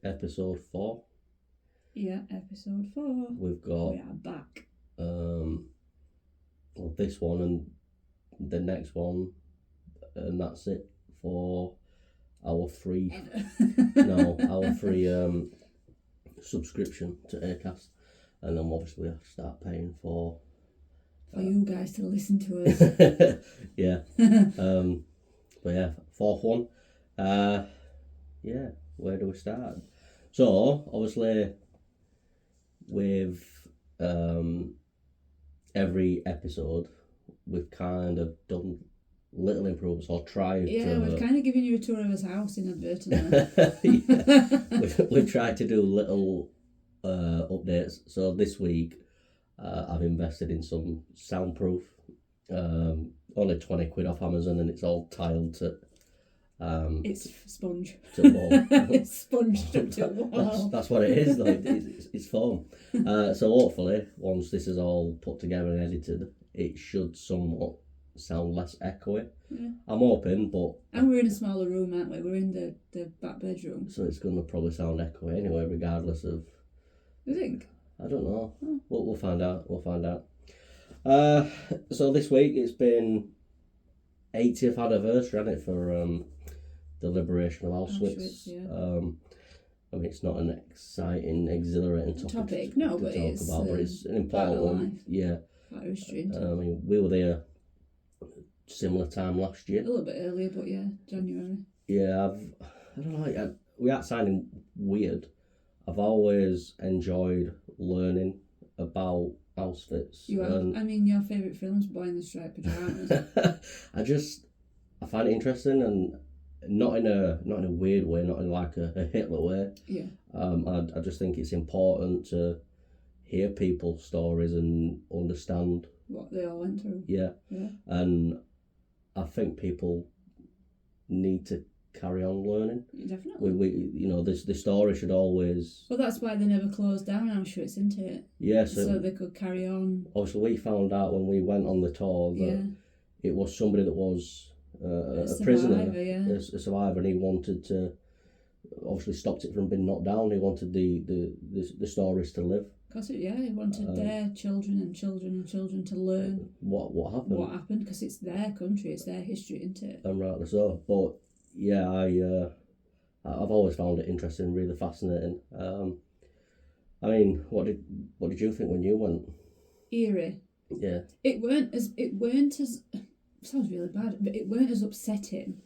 episode 4. Yeah, episode 4. We've got... We are back. Well, this one and the next one, and that's it for our free... our free subscription to Acast. And then obviously we have to start paying for you guys to listen to us. Yeah. But yeah, 4th one. Yeah, where do we start? So obviously with every episode we've kind of done little improvements or tried to... Yeah, we've kind of given you a tour of his house inadvertently. we've tried to do little updates. So this week I've invested in some soundproof, only £20 off Amazon, and it's all tiled to it's sponge. to wall. It's sponged up to wall. That's what it is though. It's foam. So hopefully once this is all put together and edited, it should somewhat sound less echoey. Yeah. I'm hoping, but... And we're in a smaller room, aren't we? We're in the back bedroom. So it's going to probably sound echoey anyway, regardless of... You think? I don't know. Oh. We'll find out. So this week it's been 80th anniversary, hasn't it, for the liberation of Auschwitz. Yeah. I mean, it's not an exciting, exhilarating topic to talk about, but it's an important one. Life. Yeah. Part of history. I mean, we were there similar time last year. A little bit earlier, but yeah, January. Yeah, I don't know. Without sounding weird, I've always enjoyed learning about Auschwitz. You have. I mean, your favourite film's Boy in the Striped Pyjamas. I find it interesting, and not in a weird way, not in like a Hitler way. Yeah. I just think it's important to hear people's stories and understand what they all went through. Yeah. Yeah. And I think people need to carry on learning. Definitely. We the story should always... Well, that's why they never closed down Auschwitz, isn't it? Yeah, so they could carry on. Obviously, we found out when we went on the tour that it was somebody that was a prisoner, a survivor, and he wanted to... Obviously, stopped it from being knocked down. He wanted the stories to live. Because he wanted their children and children to learn what happened. What happened, because it's their country, it's their history, isn't it? And rightly so. But yeah, I've always found it interesting, really fascinating. I mean, what did you think when you went? Eerie. Yeah. It weren't as sounds really bad, but it weren't as upsetting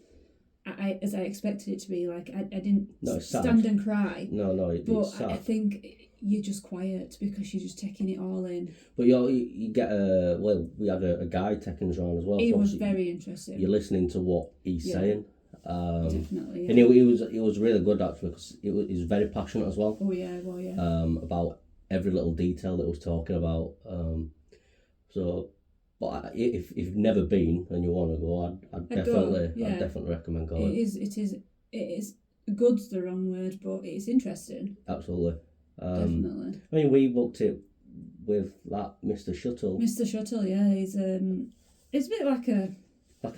as I expected it to be. Like I didn't stand and cry. No, but it's sad. I think you're just quiet because you're just taking it all in. But you get we had a guide taking us around as well. He so was very interesting. You're listening to what he's saying. Definitely, yeah. And he was really good actually, because he was very passionate as well. Oh yeah, well yeah. About every little detail that he was talking about. But if you've never been and you want to go, I'd definitely recommend going. It is good's the wrong word, but it's interesting. Absolutely. Definitely. I mean, we booked it with that Mr. Shuttle. Mr. Shuttle, yeah, he's it's a bit like a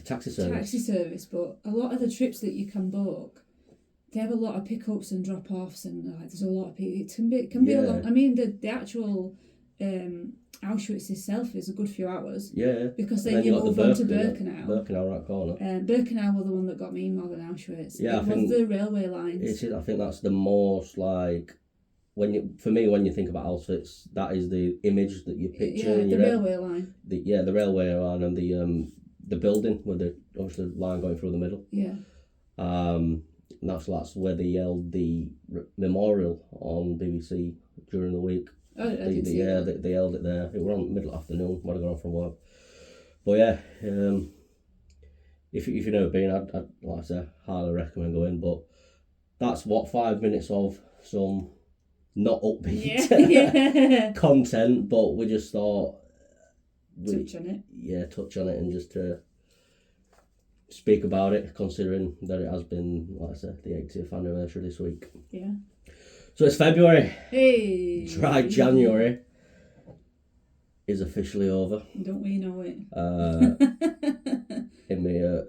taxi service. Taxi service, but a lot of the trips that you can book, they have a lot of pickups and drop offs, and there's a lot of people. It can be a lot. I mean, the actual Auschwitz itself is a good few hours. Yeah. Because then you move on to Birkenau. Birkenau, right corner. Birkenau was the one that got me more than Auschwitz. Yeah, it was the railway lines. I think that's the most like... when you think about Auschwitz, that is the image that you picture. Yeah, the railway line. The railway line and the building with the obviously line going through the middle. Yeah. That's where they yelled the memorial on BBC during the week. Oh, I didn't see that. They held it there. It was on middle afternoon when I got off from work. But yeah, if you've never been, I'd like I say, highly recommend going. But that's 5 minutes of some not upbeat content, but we just thought touch on it. Yeah, touch on it and just speak about it, considering that it has been, like I said, the 80th anniversary this week. Yeah. So it's February. Hey. Dry January is officially over. Don't we know it? In me a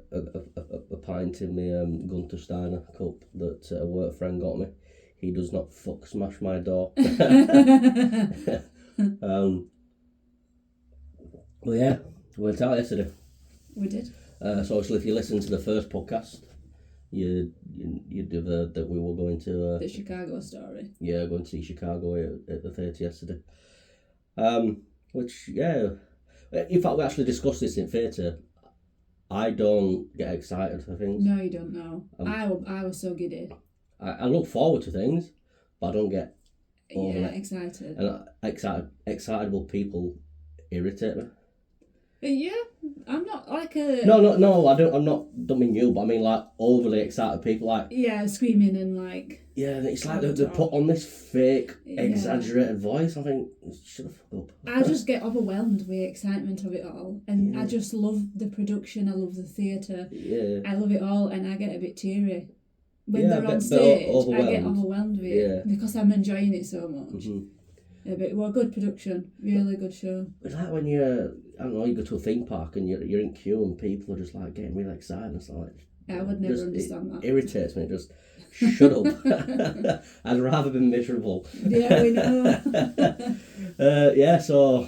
pint in my Gunter Steiner cup that a work friend got me. he does not fuck smash my door. Well, yeah, we went out yesterday. We did. So obviously, if you listen to the first podcast, you'd have heard that we were going to the Chicago story. Yeah, going to see Chicago at the theatre yesterday. Which, yeah, in fact, we actually discussed this in theatre. I don't get excited for things. No, you don't know. I was so giddy. I look forward to things, but I don't get excited. And excitable people irritate me. Yeah, I'm not like a... No, I don't mean you, but I mean like overly excited people, like... Yeah, screaming and like... Yeah, it's like they put on this fake, exaggerated voice. I think, shut the fuck up. I just get overwhelmed with the excitement of it all. And I just love the production, I love the theatre. Yeah. I love it all, and I get a bit teary. When they're on stage, I get overwhelmed with it because I'm enjoying it so much. Mm-hmm. Yeah, but well, good production, really good show. It's like when you go to a theme park and you're in queue and people are just like getting really excited. It's like, I would never understand that. It irritates me. Just shut up. I'd rather be miserable. Yeah, we know. So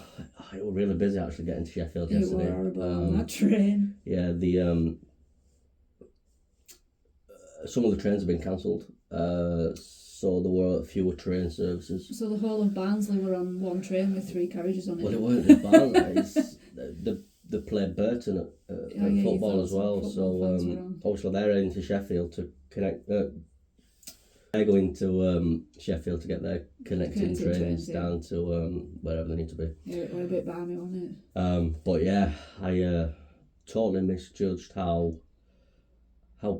it was really busy actually getting to Sheffield yesterday. It was horrible on that train. Yeah, some of the trains have been cancelled. So there were fewer train services. So the whole of Barnsley were on one train with 3 carriages on it. Well, it weren't just Barnsley. They played Burton at football as well. So obviously they're heading to Sheffield to connect. They're going to Sheffield to get their connecting trains down to wherever they need to be. Yeah, it was a bit balmy, wasn't it? But yeah, I totally misjudged how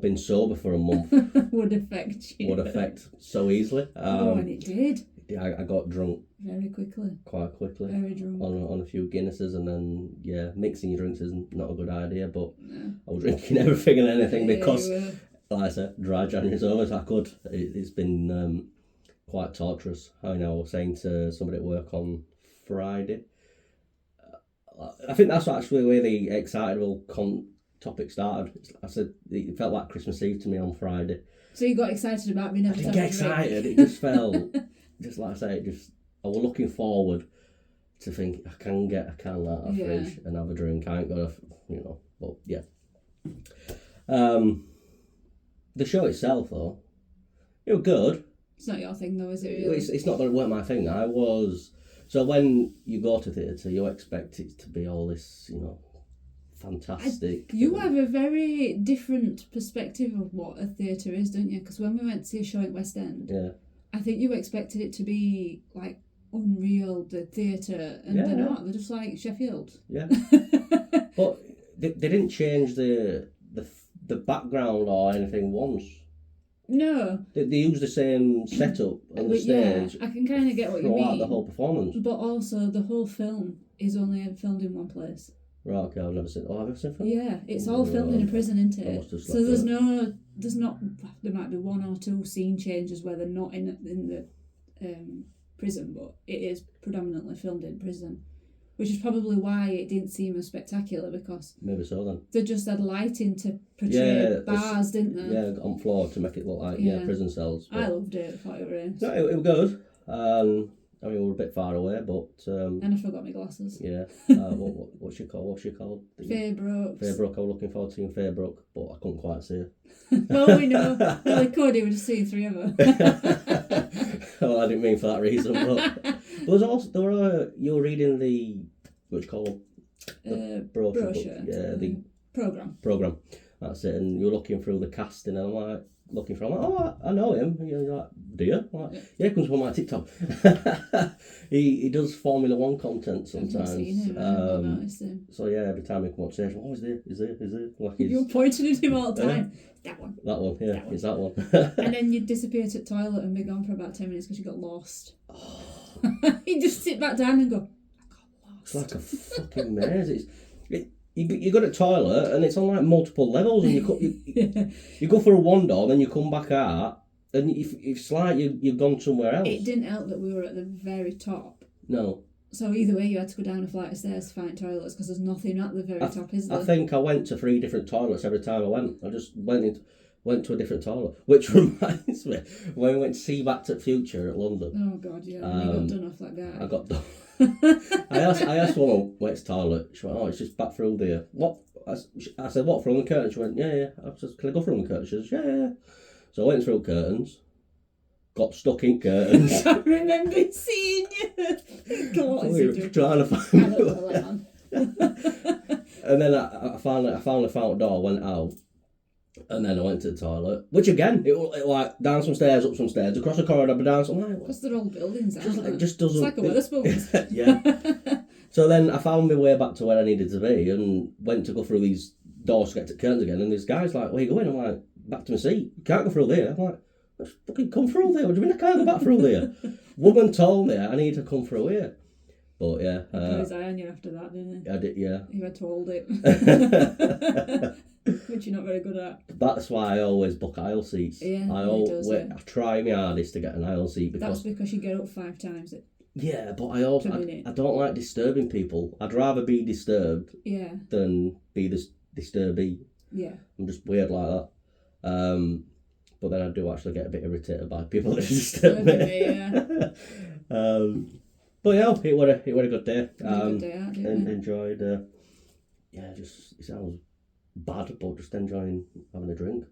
being sober for a month would affect you. Would affect so easily. And it did. Yeah, I got drunk very quickly. Quite quickly. Very drunk. On a few Guinnesses, and then mixing your drinks is not a good idea. But I was drinking everything and anything because, like I said, dry January's over as I could. It's been quite torturous. I was saying to somebody at work on Friday. I think that's actually where the excitable topic started. I said it felt like Christmas Eve to me on Friday. So you got excited about being able to I didn't get excited. It just felt, just like I say, I was looking forward to think I can get a can out of the fridge and have a drink. I ain't got to, but yeah. The show itself though, it was good. It's not your thing though, is it really? It's not that it weren't my thing. So when you go to theatre, you expect it to be all this, fantastic. You have a very different perspective of what a theatre is, don't you? Because when we went to see a show at West End, I think you expected it to be like unreal, the theatre, and they're not. They're just like Sheffield. Yeah. But they didn't change the background or anything once. No. They used the same setup on the stage. I can kind of get what you mean. Throughout the whole performance. But also, the whole film is only filmed in one place. Right, okay, I've never seen. Oh, have you seen film? Yeah, it's all filmed in a prison, isn't it? So there might be 1 or 2 scene changes where they're not in the prison, but it is predominantly filmed in prison, which is probably why it didn't seem as spectacular, because maybe so then. They just had lighting to portray bars, didn't they? Yeah, on floor to make it look like prison cells. But I loved it. I thought it was. No, it was good. I mean, we were a bit far away, but... and I forgot my glasses. Yeah. What's she called? Faye Brooks. Faye Brooks. I was looking forward to seeing Faye Brooks, but I couldn't quite see her. Well, we know. Well, they could. He would just see 3 of them. Well, I didn't mean for that reason, but you were reading the... What's it called? The brochure. Yeah, the... Programme. That's it. And you're looking through the casting, and I'm like... I know him. You're like, do you? I'm like, he comes from my TikTok. he does Formula 1 content sometimes. I've seen him, I've noticed him. So yeah, every time he comes up stage, is there? Like you're pointing at him all the time. That one. That one, yeah, it's that one. And then you'd disappear to the toilet and be gone for about 10 minutes because you got lost. He'd just sit back down and go, I got lost. It's like a fucking maze. You go to the toilet and it's on like multiple levels, and you go for a wander, then you come back out, and it's like you've gone somewhere else. It didn't help that we were at the very top. No. So either way, you had to go down a flight of stairs to find toilets because there's nothing at the very top, is there? I think I went to 3 different toilets every time I went. I just went into went to a different toilet, which reminds me, when we went to see Back to the Future at London. Oh God, yeah, you got done off that guy. I got done. I asked woman where's the toilet. She went, oh, it's just back through there. What? I said, what, through the curtain? She went, yeah. I said, can I go through the curtain? She said, yeah. So I went through curtains, got stuck in curtains. I remember seeing you. God, we were trying to find it. And then I finally found the door, went out, and then I went to the toilet. Which again, it like down some stairs, up some stairs, across the corridor, but down some. Because they're all buildings, aren't they? It just doesn't. It's like a Wetherspoons. Yeah. So then I found my way back to where I needed to be, and went to go through these doors to get to the curtains again. And this guy's like, "Where you going?" I'm like, "Back to my seat. You can't go through there." I'm like, "Let's fucking come through there. What do you mean I can't go back through there?" Woman told me I need to come through here. But yeah. Got his eye on you after that, didn't he? I did, yeah. You had to hold it. Which you're not very good at. That's why I always book aisle seats. Yeah, I try my hardest to get an aisle seat because. That's because you get up 5 times. Yeah, but I don't like disturbing people. I'd rather be disturbed. Yeah. Than be this disturbee. Yeah. I'm just weird like that. But then I do actually get a bit irritated by people that disturb me. Yeah. But yeah, it was a good day. Enjoyed. It sounds bad, but just enjoying having a drink.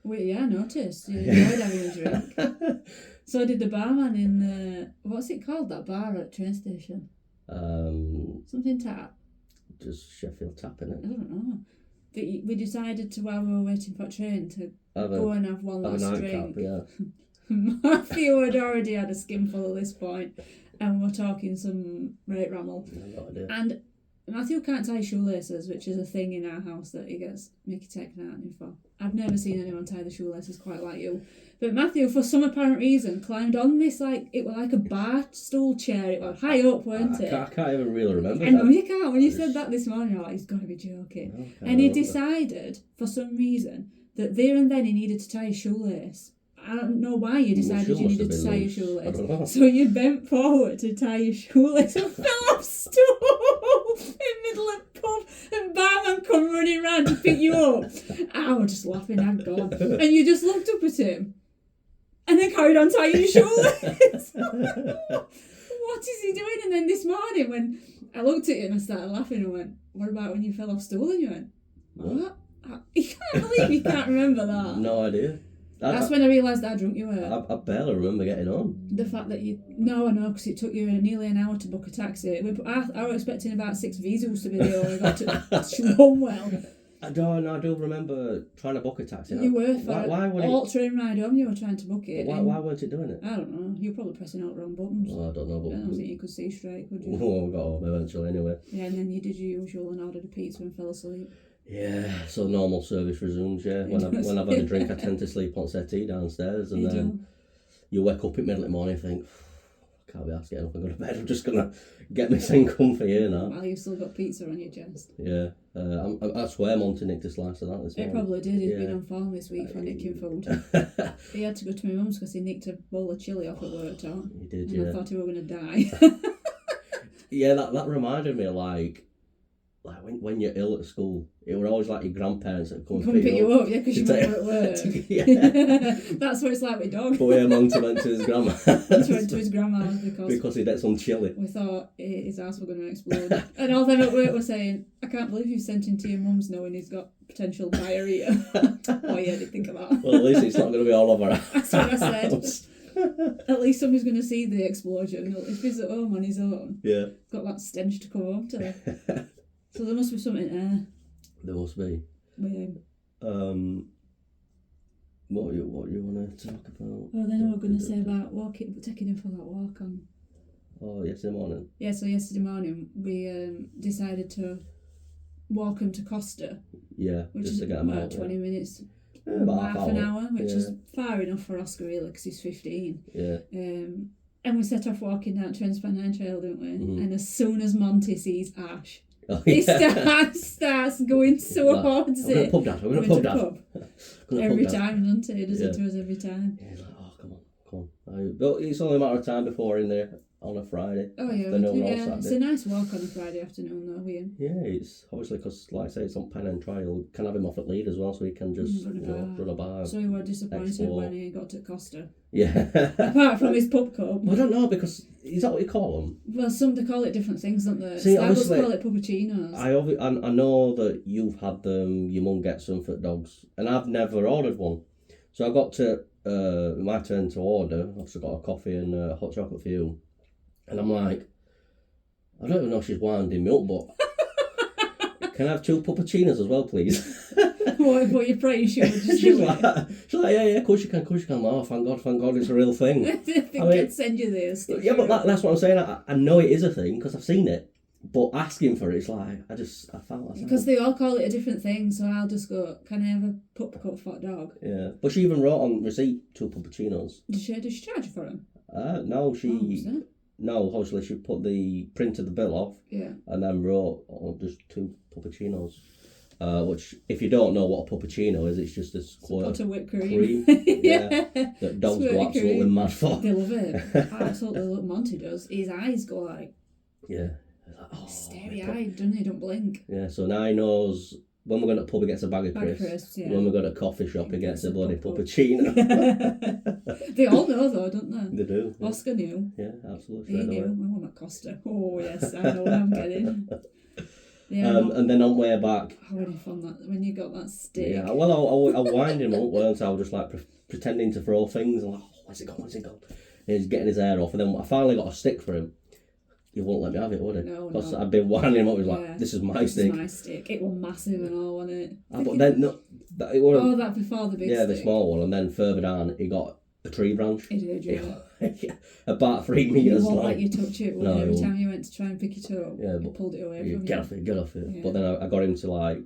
Well, yeah, I noticed. You enjoyed having a drink. So did the barman in what's it called, that bar at train station? Something Tap. Just Sheffield Tap, innit? I don't know. We decided to, while we were waiting for a train, to go and have one last drink. Yeah. Matthew had already had a skinful at this point, and we're talking some rate rammel. No idea. And Matthew can't tie shoelaces, which is a thing in our house that he gets Mickey taken out of him for. I've never seen anyone tie the shoelaces quite like you. But Matthew, for some apparent reason, climbed on this, it was like a bar stool chair. It was high up, weren't it? I can't even really remember I know you can't. When you said that this morning, you're like, he's got to be joking. And he decided, for some reason, that there and then he needed to tie a shoelace. I don't know why you decided you needed to tie your shoelace. So you bent forward to tie your shoelace and fell off stool in the middle of the pub, and barman come running round to pick you up. I was just laughing, I'm gone. And you just looked up at him and then carried on tying your shoelace. What is he doing? And then this morning when I looked at you and I started laughing and went, what about when you fell off stool? And you went, what? I can't believe you can't remember that. No idea. That's when I realised how drunk you were. I barely remember getting on. The fact that you... No, I know, because it took you nearly an hour to book a taxi. I was expecting about 6 visas to be there when we got to Schwamwell. I do remember trying to book a taxi. You were, for why all train ride home, you were trying to book it. Why weren't it doing it? I don't know. You were probably pressing all the wrong buttons. Oh, I don't know. But I don't think you could see straight, could you? Oh, I got home eventually anyway. Yeah, and then you did your usual and ordered a pizza and fell asleep. Yeah, so normal service resumes, yeah. When I've had a drink, I tend to sleep on settee downstairs, and then you wake up in the middle of the morning and think, I can't be asked getting up and go to bed, I'm just going to get myself comfy here now. Well, you've still got pizza on your chest. Yeah, I swear Monty nicked a slice of that this morning. He probably did, he's been on form this week for nicking food. He had to go to my mum's because he nicked a bowl of chilli off at work, Tom. He did, and I thought he were going to die. Yeah, that reminded me of when you're ill at school, it were always like your grandparents that come pick you up, yeah, because you were at work. Yeah. That's what it's like with dog. But yeah, Monty went to his grandma. Monty went to his grandma's because he'd had some chili. We thought his house was going to explode. And all them at work were saying, I can't believe you've sent him to your mum's knowing he's got potential diarrhea. Oh yeah, I did think of that. Well, at least it's not going to be all over our That's what I said. At least somebody's going to see the explosion. If he's at home on his own, got that stench to come home to. So there must be something there. There must be. With what you want to talk about? Well, then we're going to say about taking him for that walk on. Oh, yesterday morning. Yeah, so yesterday morning we decided to walk him to Costa. Yeah, which just is to get him about out. 20 minutes. About half an hour, which is far enough for Oscar really because he's 15. Yeah. And we set off walking down Trans-Pennine Trail, didn't we? Mm-hmm. And as soon as Monty sees Ash, he starts going so hard. We're going to pub, Dad. Every time, doesn't he? He does it to us every time. Yeah, he's like, oh, come on. But it's only a matter of time before in there. on a Friday. Oh yeah, afternoon or yeah. Saturday. It's a nice walk on a Friday afternoon though, Ian. Yeah, it's obviously because, like I say, it's on pen and trial. Can have him off at lead as well, so he can just run a bar. So you were disappointed explore. when he got to Costa. Yeah. Apart from his pub cup. I don't know, because is that what you call them? Well, some they call it different things, don't they? See, Others call it puppuccinos. I know that you've had them. Your mum gets them for dogs, and I've never ordered one. So I got to my turn to order. I've also got a coffee and a hot chocolate for you, and I'm like, I don't even know if she's winding me up, but can I have 2 puppuccinos as well, please? What you're praying she would just she's do like, yeah, of course you can, Oh, thank God, it's a real thing. They could send you this. Yeah, but that's what I'm saying. I know it is a thing because I've seen it, but asking for it's like I found myself. Because they all call it a different thing, so I'll just go, can I have a pup cup for a dog? Yeah, but she even wrote on receipt 2 puppuccinos. Did she charge you for them? No, no, obviously she printed the bill off. Yeah. And then wrote just 2 puppuccinos. Which, if you don't know what a puppuccino is, it's just a squirt of whipped cream. Yeah. That dogs go absolutely mad for. They love it. Absolutely love Monty does. His eyes go like... Yeah. Starry-eyed, doesn't he? Don't blink. Yeah, so now he knows when we're going to pub, he gets a bag of crisps. Yeah. When we go to a coffee shop, he gets a bloody puppuccino. They all know though, don't they? They do. Yeah. Oscar knew. Yeah, absolutely. He knew. I want my Costa. Oh yes, I know what I'm getting. Yeah, and then on way back... when you got that stick. Yeah, well, I'll wind him up, weren't I? I was just like pretending to throw things. I'm like, where's it gone? And he's getting his hair off. And then I finally got a stick for him. He wouldn't let me have it, would he? No, because I'd been winding him up. He was like, this is my stick. This is my stick. It was massive and all, wasn't it? But then, it wasn't... that before the big stick? Yeah, the small one. And then further down, he got a tree branch. He did, yeah. About 3 metres long. He won't let you touch it. No, every time you went to try and pick it up, he pulled it away from you. Get off it. Yeah. But then I got him to like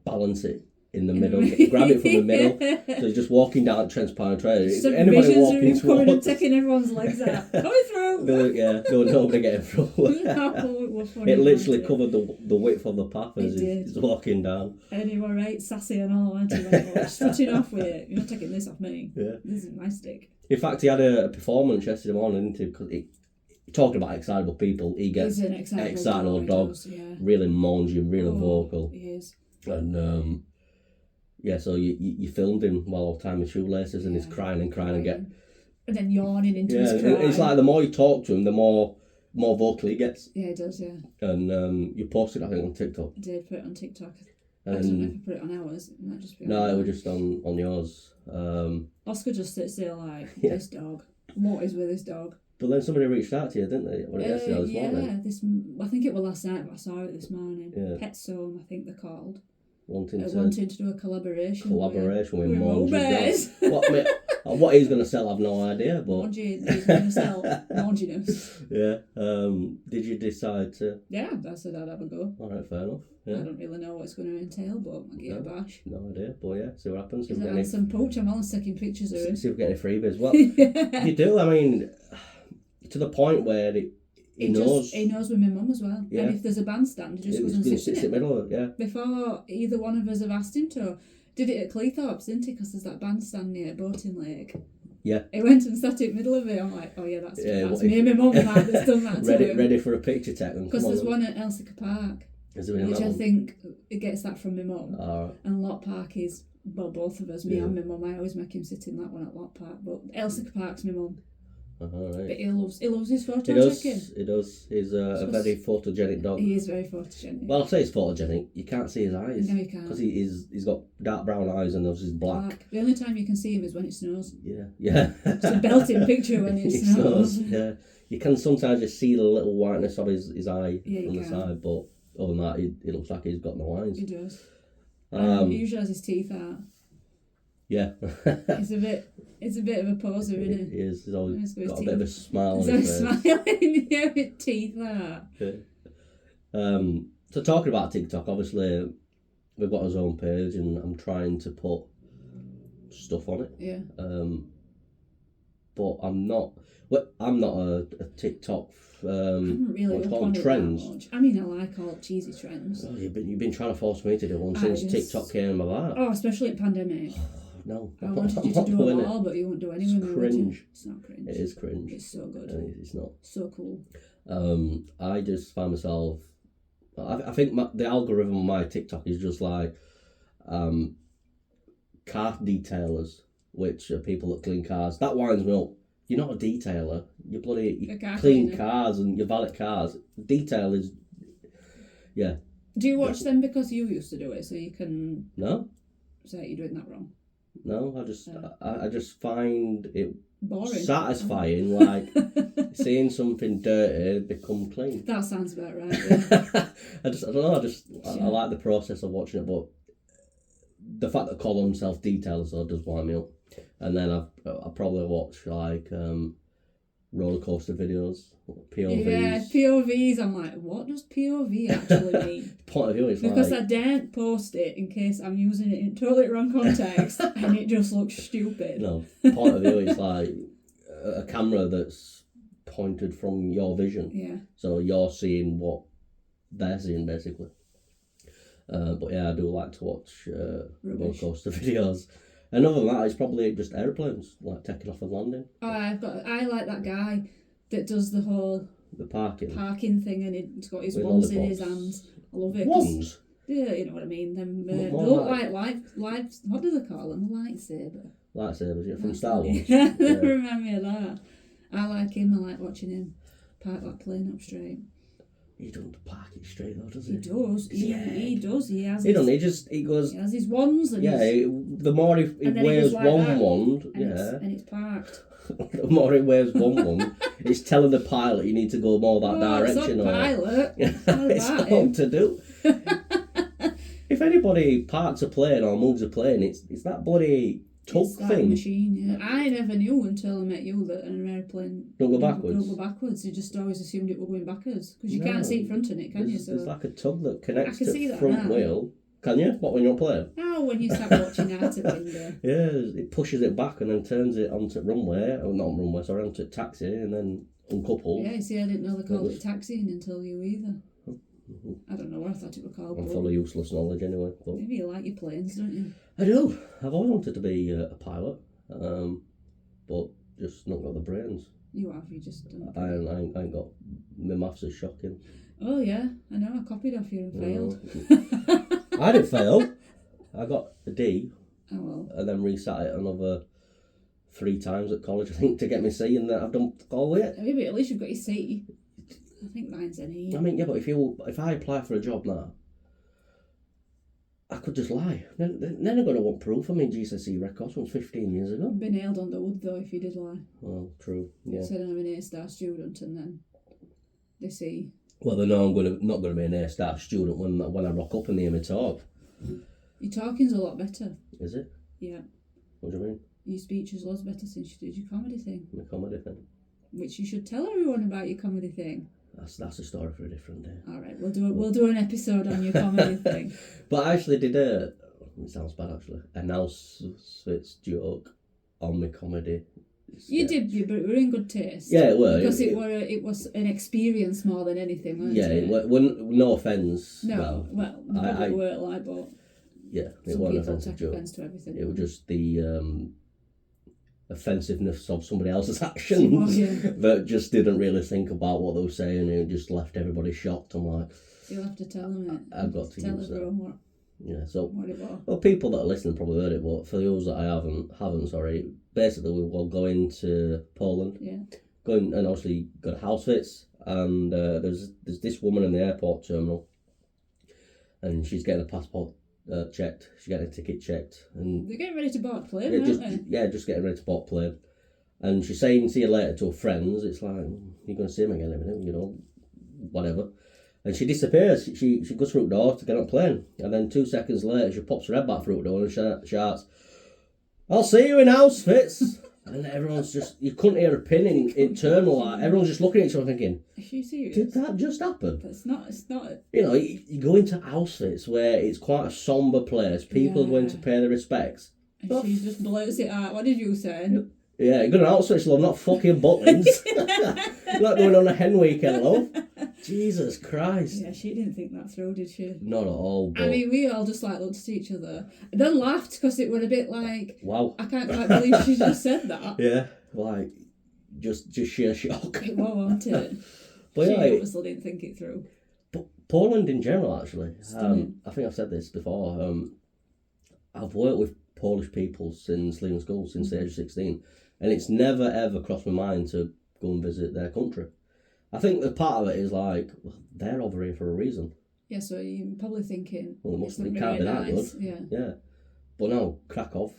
balance it in the middle, grab it from the middle. So he's just walking down Transparent Trail. Anybody walking towards and taking everyone's legs out. Coming through! There was nobody getting through. It literally covered the width of the path as he's walking down. And you were right sassy and all, weren't you? Strutting off with it. You're not taking this off me. Yeah. This is my stick. In fact, he had a performance yesterday morning, didn't he? Because he talking about excitable people. He gets an excitable dog. Really moans you, really vocal. He is. And so you filmed him while tying his shoelaces and he's crying and and then yawning into his cry. It's like the more you talk to him, the more vocal he gets. Yeah, it does, yeah. And you posted, I think, on TikTok. I did put it on TikTok. I don't know if I put it on ours. It might just be no, it was just on yours. Oscar just sits there like, this dog. What is with this dog? But then somebody reached out to you, didn't they? I think it was last night, but I saw it this morning. Yeah. Pet Zone, I think they're called. Wanting to do a collaboration with Mo Bears. What he's going to sell, I've no idea. But he's going to sell Monginus. Yeah. Did you decide to? Yeah, I said I'd have a go. All right, fair enough. Yeah. I don't really know what it's going to entail, but I'll give it a bash. No idea, but yeah, see what happens. He's a handsome pooch. I'm always taking pictures of him. See if we get any freebies. Well, you do. I mean, to the point where he knows with my mum as well. Yeah. And if there's a bandstand, he just goes and sits in the middle of it, yeah. Before either one of us have asked him to. Did it at Cleethorpes, didn't he? Because there's that bandstand near Boating Lake. Yeah. He went and sat in the middle of it. I'm like, oh yeah, that's me and my mum that's done that to him. Ready for a picture tech. Because there's one at Elsica Park, which I think it gets that from my mum. Right. And Lot Park is, well, both of us, me and my mum. I always make him sit in that one at Lot Park. But Elsica Park's my mum. Right. But he loves his photo checking. He does. He's a very photogenic dog. He is very photogenic. Well, I'll say he's photogenic. You can't see his eyes. No, you can't. Because he's got dark brown eyes and he's black. The only time you can see him is when it snows. Yeah. It's a belting picture when it snows. Yeah. You can sometimes just see the little whiteness of his eye on the side, but other than that, it looks like he's got no eyes. He does. He usually has his teeth out. Yeah. It's a bit of a poser, isn't He is. He's always got a bit of a smile on his his face. Smiling, yeah, with teeth out. Yeah. So talking about TikTok, obviously we've got his own page and I'm trying to put stuff on it. Yeah. But I'm not a TikTok I haven't really upon trends. That much. I mean, I like all cheesy trends. Oh, you've been trying to force me to do one since TikTok came about. Oh, especially in pandemic. No. I wanted you to do them all, but you won't do any with me, would you? Cringe. It's not cringe. It is cringe. It's so good. It's not. So cool. I just find myself... I think the algorithm on my TikTok is just like car detailers, which are people that clean cars. That winds me up. You're not a detailer. You clean cars and you valet cars. Detail is... Yeah. Do you watch them because you used to do it, so you can... No. Say you're doing that wrong? No, I just find it boring, satisfying, like seeing something dirty become clean. That sounds about right. Yeah. I don't know. I like the process of watching it, but the fact that they call themselves detailers does wind me up. And then I probably watch like roller coaster videos, POVs. Yeah, POVs. I'm like, what does POV actually mean? Point of view is because I daren't post it in case I'm using it in totally wrong context and it just looks stupid. No, point of view is like a camera that's pointed from your vision. Yeah. So you're seeing what they're seeing basically. But yeah, I do like to watch roller coaster videos. And other than that, it's probably just airplanes, like taking off and landing. Oh, I like that guy that does the whole parking thing, and he's got his wands in his hands. I love it. Wands? Yeah, you know what I mean. Them they look like live. What do they call them? Lightsaber. Lightsabers, yeah, from Star Wars. Yeah, they remind me of that. I like him. I like watching him park that plane up straight. He doesn't park it straight though, does he? He does. He does. He has. He doesn't. He goes. He has his wands and the more he wears like one wand, and it's parked. The more he wears one wand, it's telling the pilot you need to go more that direction. It's not pilot. It's not to do. If anybody parks a plane or moves a plane, it's that bloody tug thing. Machine. Yeah, I never knew until I met you that an airplane don't go backwards. Don't go backwards. You just always assumed it were going backwards because you can't see front in it, can you? So there's like a tug that connects to the front wheel. Can you? What, when you're playing? Oh, when you start watching out at window. Yeah, it pushes it back and then turns it onto runway, or not runway, sorry, onto taxi and then uncouples. Yeah, see, I didn't know they called it taxiing until you either. Mm-hmm. I don't know what I thought it was called. I'm full of useless knowledge anyway. But maybe you like your planes, don't you? I do. I've always wanted to be a pilot, but just not got the brains. You have, you just don't. I ain't got... My maths is shocking. Oh yeah, I know, I copied off you and failed. I didn't fail. I got a D. Oh well. And then resat it another 3 times at college, I think, to get my C, and then I've done all the way. Maybe at least you've got your C. I think mine's an E. I mean, yeah, but if I apply for a job now, I could just lie. Then they're going to want proof. I mean, GCSE records from 15 years ago. Be nailed on the wood though if you did lie. Well, true. Yeah. Said I'm an A-star student, and then they see. Well, they know I'm not going to be an A-star student when I rock up and they hear me talk. Your talking's a lot better. Is it? Yeah. What do you mean? Your speech is loads better since you did your comedy thing. My comedy thing. Which you should tell everyone about your comedy thing. That's a story for a different day. All right, we'll do an episode on your comedy thing. But I actually did it sounds bad actually, an Auschwitz joke on my comedy. You did, but it were in good taste. Yeah, it were. Because it was an experience more than anything, wasn't it? Yeah, no offence. No, well I weren't like, but yeah, it wasn't an offensive joke. Offence to everything. It was just the offensiveness of somebody else's actions that just didn't really think about what they were saying, and it just left everybody shocked. I'm like, you'll have to tell them it. I've got to tell use everyone that. What it was. Well, people that are listening probably heard it, but for those that I haven't, sorry. Basically, we will go into Poland. Yeah. Going and obviously go to Auschwitz, and there's this woman in the airport terminal, and she's getting a passport checked. She's getting a ticket checked, and they're getting ready to board plane, aren't they? Yeah, just getting ready to board plane, and she's saying "see you later" to her friends. It's like, you're going to see him again in a minute, you know, whatever. And she disappears. She goes through the door to get on a plane, and then 2 seconds later she pops her head back through the door and shouts, "I'll see you in Auschwitz." And everyone's just, you couldn't hear a pin in terminal. Like, everyone's just looking at each other thinking, "Are you serious? Did that just happen?" But it's not. You know, you go into Auschwitz where it's quite a sombre place. People are going to pay their respects. And she just blurts it out. What did you say? Yeah, you're going to Auschwitz, love, not fucking butlins. You're not going on a hen weekend, love. Jesus Christ. Yeah, she didn't think that through, did she? Not at all. But... I mean, we all just like looked at each other, and then laughed because it was a bit like, wow, I can't quite believe she just said that. Yeah, like just sheer shock. It wasn't it? But she yeah, obviously didn't think it through. But Poland in general, actually, Stunning. I think I've said this before. I've worked with Polish people since leaving school, since the age of 16, and it's never ever crossed my mind to go and visit their country. I think that part of it is like, well, they're over here for a reason. Yeah, so you're probably thinking, well, it really can't be that nice. good. Yeah. But no, Krakow,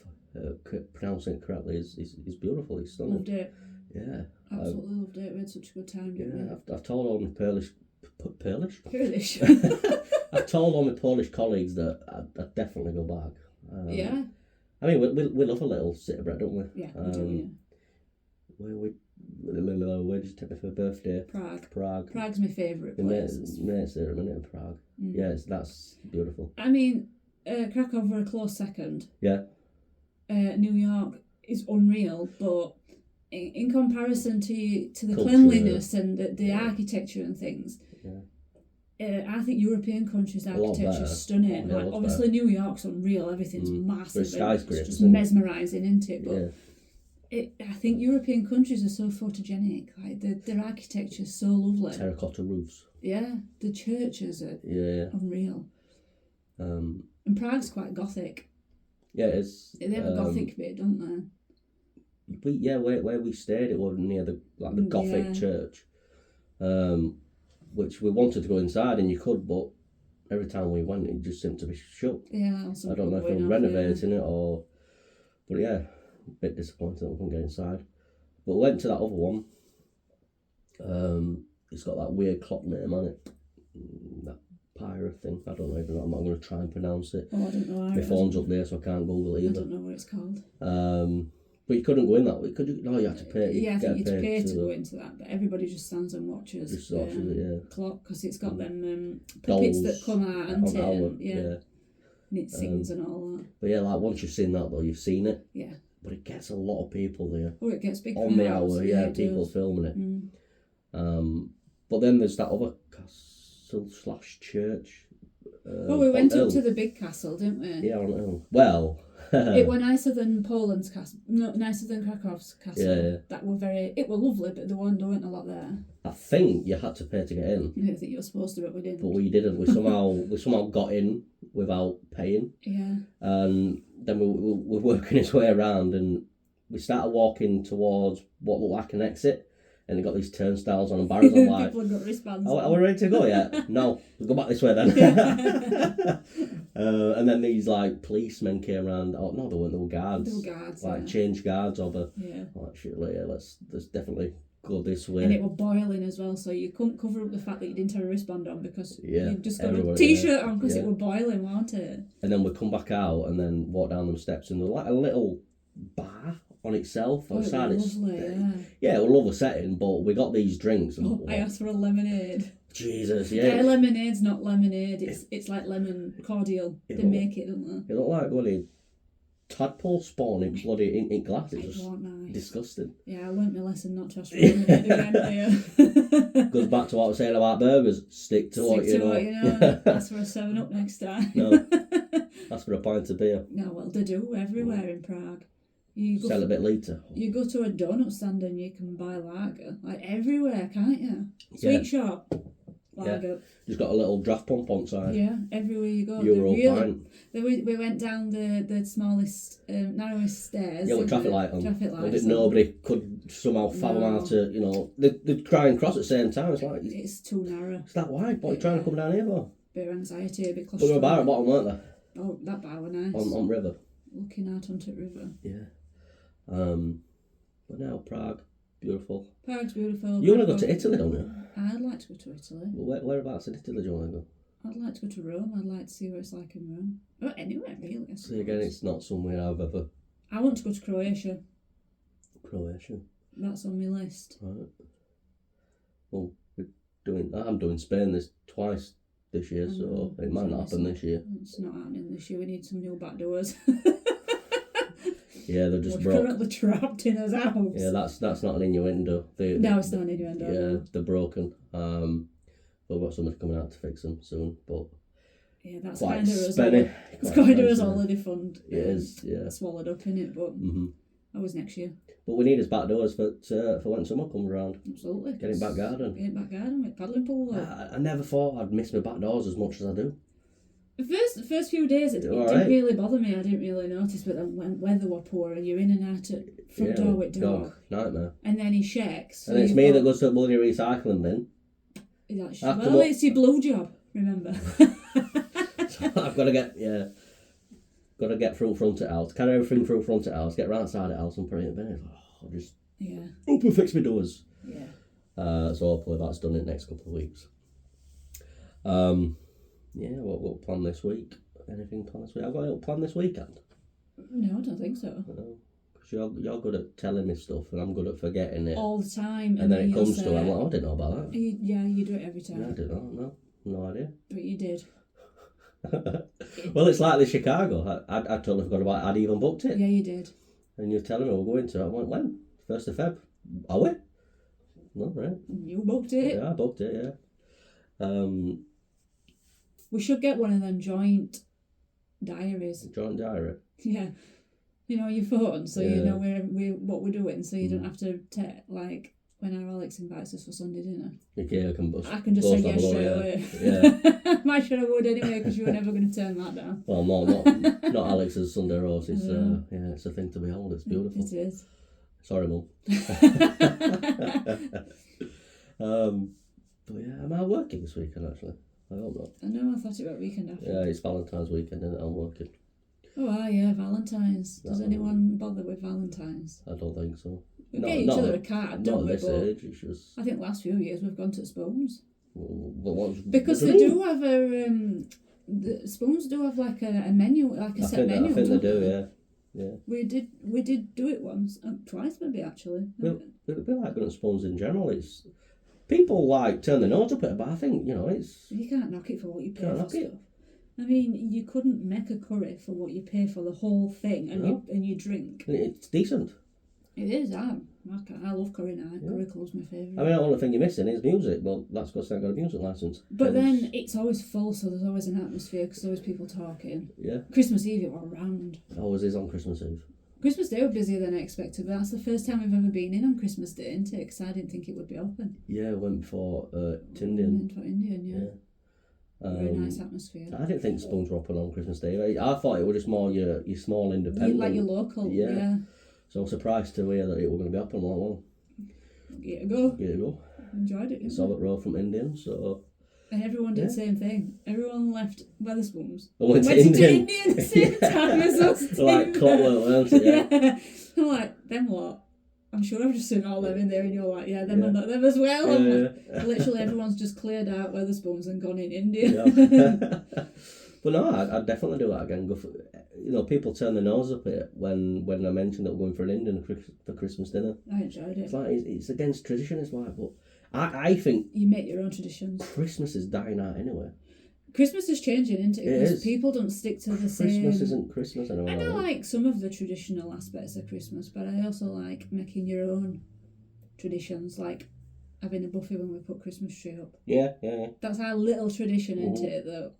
pronouncing it correctly, is beautiful. It's stunning. Loved it. Yeah. Absolutely loved it. We had such a good time, didn't we? I've told all my Polish. I've told all my Polish colleagues that I'd definitely go back. Yeah. I mean, we love a little city bread, don't we? Yeah, we do, yeah. Where did you take me for my birthday? Prague. Prague's my favourite place. Mates there a minute in Prague. Yeah, that's beautiful. I mean, Krakow were a close second. Yeah. New York is unreal, but in comparison to the culture, cleanliness and the architecture and things, I think European countries' architecture is stunning. Like, obviously, New York's unreal. Everything's massive. It's just mesmerising, isn't it? But I think European countries are so photogenic. Like their architecture is so lovely. Terracotta roofs. Yeah, the churches are unreal. And Prague's quite gothic. Yeah, it's. They have a gothic bit, don't they? Where we stayed, it was near the Gothic church, which we wanted to go inside, and you could, but every time we went, it just seemed to be shut. Yeah, I don't know if they're renovating it or, but yeah, a bit disappointed that we couldn't get inside. But we went to that other one. It's got that weird clock name on it, that pirate thing. I don't know even. I'm not going to try and pronounce it. Oh, I don't know. My phone's up there, so I can't Google it either. I don't know what it's called. But you couldn't go in that way, could you? No, you had to pay. Yeah, I think you had to pay to go into that, but everybody just stands and watches. Just watches it, clock, because it's got them puppets that come out and and it sings and all that. But yeah, like once you've seen that though, you've seen it. Yeah. But it gets a lot of people there. Oh, it gets big on the hour. Yeah, people filming it. But then there's that other castle/church. We went up to the big castle, didn't we? Yeah, on Hill. Well. It were nicer than Poland's castle. No, nicer than Krakow's castle. Yeah. That were it were lovely, but there weren't a lot there. I think you had to pay to get in. I think you were supposed to, but we didn't. But we didn't. We somehow got in without paying. Yeah. And then we were working his way around, and we started walking towards what looked like an exit. And they got these turnstiles on and barriers. I'm like, people got wristbands. Are we ready to go yet? No, we'll go back this way then. And then these like policemen came around. Oh no, they weren't. They were guards. They were guards. Like change guards over. Yeah. Like shit, let's definitely go this way. And it was boiling as well, so you couldn't cover up the fact that you didn't have a wristband on because you just got a t-shirt on because it was boiling, wasn't it? And then we come back out and then walk down them steps, and there's like a little bar on itself outside. It was lovely, it was a lovely setting, but we got these drinks. And I asked for a lemonade. Jesus, yeah. Yeah, lemonade's not lemonade. It's like lemon cordial. They make it, don't they? It looked like bloody tadpole spawn in bloody in glass. It was nice. Disgusting. Yeah, I learnt my lesson not to ask for lemonade again. Goes back to what I was saying about burgers. Stick to what you know. Ask for a 7-Up next time. No, ask for a pint of beer. No, well, they do everywhere in Prague. Sell a bit later. You go to a donut stand and you can buy lager. Like everywhere, can't you? Sweet shop. Lager. Yeah. Just got a little draft pump on side. Yeah, everywhere you go. Euro pint. We went down the smallest, narrowest stairs. Yeah, with traffic light on. Traffic lights. Nobody could somehow fathom how to, they'd try and cross at the same time. It's like... It's too narrow. It's that wide. What are you trying to come down here for? Bit of anxiety, a bit claustrophobic. But there were a bar at bottom, weren't there? Oh, that bar was nice. On river. Looking out onto the river. Yeah. But now Prague, beautiful. Prague's beautiful. You want to go to Italy, don't you? I'd like to go to Italy. Whereabouts in Italy do you want to go? I'd like to go to Rome. I'd like to see what it's like in Rome. Or anywhere, really. See, again, it's not somewhere I've ever... I want to go to Croatia. Croatia? That's on my list. Right. Well, I'm doing Spain twice this year, so it might not happen this year. It's not happening this year. We need some new back doors. Yeah, they're just We're currently trapped in his house. Yeah, that's not an innuendo. No, it's not an innuendo. Yeah, they're broken. We've got somebody coming out to fix them soon, but yeah, that's quite kind of us. spenny. It's kind of us holiday fund. It is, yeah. Swallowed up in it, but that was next year. But we need his back doors for when summer comes around. Absolutely. Get it back garden. Get it back garden with paddling pool. I never thought I'd miss my back doors as much as I do. The first few days it didn't really bother me. I didn't really notice, but then when weather were poor and you're in and out at front door with dog, nightmare. and then he shakes. So and it's me that goes to the bloody recycling bin. Well, it's your blow job, remember. So I've got to get through front of house, carry everything through front of house, get right outside the house and put it in the bin. I'll just open fix my doors. Yeah. So hopefully that's done in the next couple of weeks. Yeah, what plan this week? Anything planned this week? I've got a little plan this weekend. No, I don't think so. No, because you're good at telling me stuff and I'm good at forgetting it. All the time. And then it comes to it, I'm like, oh, I didn't know about that. You do it every time. No, I didn't know, no idea. But you did. Well, it's like the Chicago. I totally forgot about it. I'd even booked it. Yeah, you did. And you're telling me we're going to it. I went, when? 1st of Feb. Are we? No, right. You booked it. Yeah, I booked it, yeah. We should get one of them joint diaries. Joint diary? Yeah. You know, your phone, so you know what we're doing, so you don't have to take, like, when our Alex invites us for Sunday dinner. Okay, I can just say yes straight away. Yeah. I'm sure I would anyway, because you were never going to turn that down. Well, not Alex's Sunday roast. It's it's a thing to behold. It's beautiful. It is. Sorry, Mum. But yeah, am I working this weekend actually? I hope not. I know, I thought it was weekend after. Yeah, it's Valentine's weekend and I'm working. Oh, yeah, Valentine's. Does anyone bother with Valentine's? I don't think so. We get each other a card, don't we? Not at this age, it's just... I think last few years we've gone to Spoons. Because they do have the Spoons do have like a menu, like a set menu. I think they do, yeah. We did do it once, twice maybe actually. It'd be like going to Spoons in general. It's people like turn their nose up at it, but I think it's you can't knock it for what you pay for stuff. I mean, you couldn't make a curry for what you pay for the whole thing, and you drink. It's decent. It is. I love curry now. Yeah. Curry club's my favourite. I mean, the only thing you're missing is music. Well, that's because I've got a music licence. But then it's always full, so there's always an atmosphere because there's always people talking. Yeah. Christmas Eve, it were round. Always is on Christmas Eve. Christmas Day were busier than I expected, but that's the first time we've ever been in on Christmas Day, isn't it? Because I didn't think it would be open. Yeah, we went for Tindian. Went for Indian, yeah. Very nice atmosphere. I didn't think Spoons were open on Christmas Day. I thought it was just more your small independent. Like your local, yeah. So I was surprised to hear that it was going to be open. Well, Give it a go. Give it a go. Enjoyed it. Saw it roll from Indian, so... And everyone did the same thing. Everyone left Wetherspoons. Went to Indian at the same time as us. Like clockwork, weren't it? Yeah. I'm like, them what? I'm sure I've just seen all them in there, and you're like, yeah, them and not them as well. Literally, everyone's just cleared out Wetherspoons and gone in India. Yeah. But no, I'd definitely do that again. Go for, people turn their nose up at it when I mentioned that we're going for an Indian for Christmas dinner. I enjoyed it. It's like it's against tradition. It's like, but I think you make your own traditions. Christmas is dying out anyway. Christmas is changing, isn't it? Because people don't stick to the same. Christmas isn't Christmas anymore. I don't like some of the traditional aspects of Christmas, but I also like making your own traditions, like having a buffet when we put Christmas tree up. Yeah. That's our little tradition, isn't it? That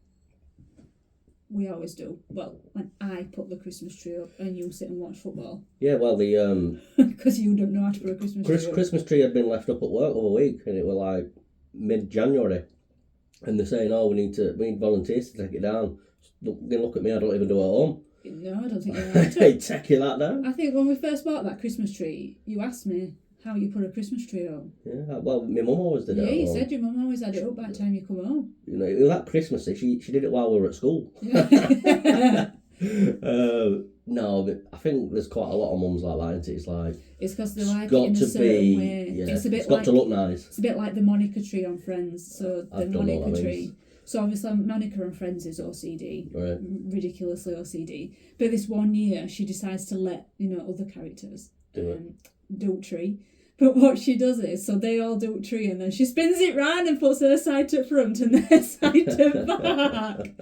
we always do. Well, when I put the Christmas tree up and you sit and watch football. Yeah, well, the because you don't know how to put a Christmas tree up. Christmas tree had been left up at work over a week, and it was like mid-January. And they're saying, we need volunteers to take it down. They look at me, I don't even do it at home. No, I don't think you're right. Hey, taking that down. I think when we first bought that Christmas tree, you asked me how you put a Christmas tree up. Yeah, well, my mum always did it. Yeah, you said your mum always had it up by the time you come home. It was that Christmassy. She did it while we were at school. No, but I think there's quite a lot of mums like that, isn't it? It's like... It's because they like it in a certain way. Yeah, it's got to look nice. It's a bit like the Monica tree on Friends. So the Monica tree... So obviously Monica on Friends is OCD. Right. Ridiculously OCD. But this one year, she decides to let, other characters do tree. But what she does is, so they all do tree, and then she spins it round and puts her side to front and their side to back.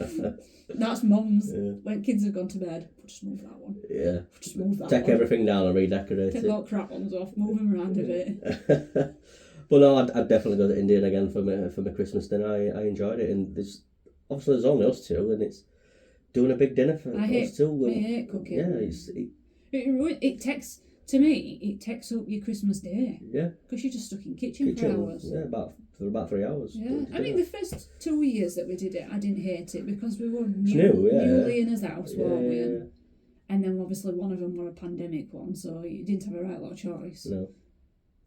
That's mums. Yeah. When kids have gone to bed, just move that one. Yeah. Just move that Take one. everything down and redecorate Take all crap ones off, move them around a bit. But no, I'd definitely go to Indian again for my Christmas dinner. I enjoyed it, and there's only us two, and it's doing a big dinner for I us two. I hate cooking. Yeah, it takes, to me, it takes up your Christmas day. Yeah. Because you're just stuck in kitchen for hours. Yeah, for about 3 hours. Yeah. I mean, the first 2 years that we did it, I didn't hate it because we were newly in his house, weren't we? Yeah. And then obviously one of them were a pandemic one, so you didn't have a right lot of choice. No.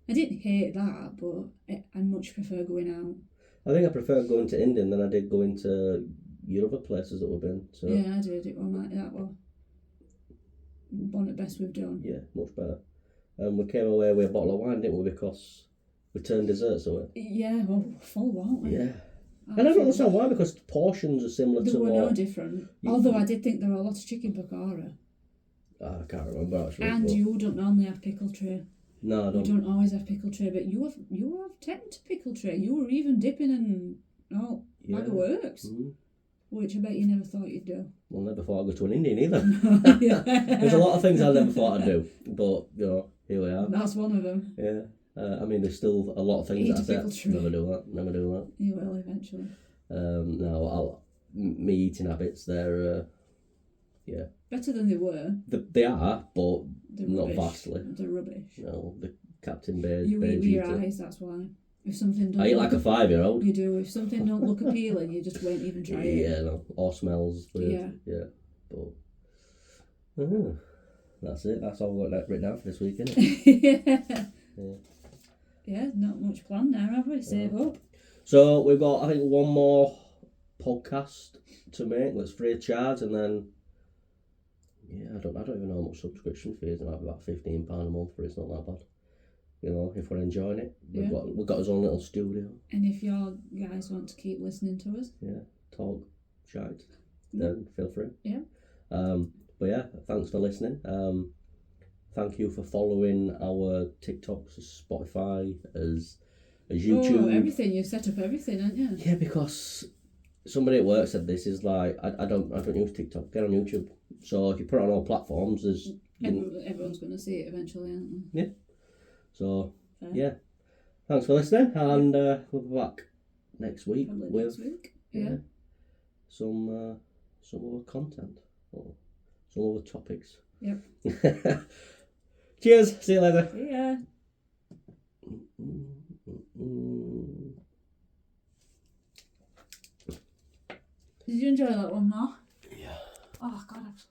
I didn't hate that, but I much prefer going out. I think I prefer going to Indian than I did going to your other places that we've been. So. Yeah, I did. It was like that one. One of the best we've done. Yeah, much better. We came away with a bottle of wine, didn't we? Because we turned desserts away. Yeah, well, full, weren't we? Yeah. And I don't understand why, because portions are similar to what... They were no different. Although I did think there were a lot of chicken pakora. I can't remember, actually. And you don't normally have pickle tray. No, I don't. You don't always have pickle tray, but you have taken to pickle tray. You were even dipping in bag of works. Mm-hmm. Which I bet you never thought you'd do. Well, never thought I'd go to an Indian either. There's a lot of things I never thought I'd do, but here we are. That's one of them. Yeah. I mean, there's still a lot of things that I said, never do that. You will eventually. No, me eating habits, they're, better than they were. They are, but they're not rubbish. vastly. They're rubbish. No, the Captain Bear's. You eat with your eyes, that's why. If something don't I eat like a 5-year-old. You do. If something don't look appealing, you just won't even try it. Yeah, no. Or smells. Yeah. But that's it. That's all I've got written down for this week, isn't it? Yeah, not much planned now, have we? Save up. So we've got, I think, one more podcast to make that's free of charge, and then I don't even know how much subscription fee is. It might be about £15 a month, but it's not that bad. If we're enjoying it, we've got our own little studio. And if your guys want to keep listening to us, talk shite, then feel free. Yeah. But thanks for listening. Thank you for following our TikToks, as Spotify, as YouTube. Oh, everything. You've set up everything, haven't you? Yeah, because somebody at work said this is like I don't use TikTok. Get on YouTube. So if you put it on all platforms, there's everyone's going to see it eventually, aren't they? Yeah. So thanks for listening, and we'll be back next week with some other content or some other topics. Yep. Cheers. See you later. See ya. Did you enjoy that one, Mark? Yeah. Oh God,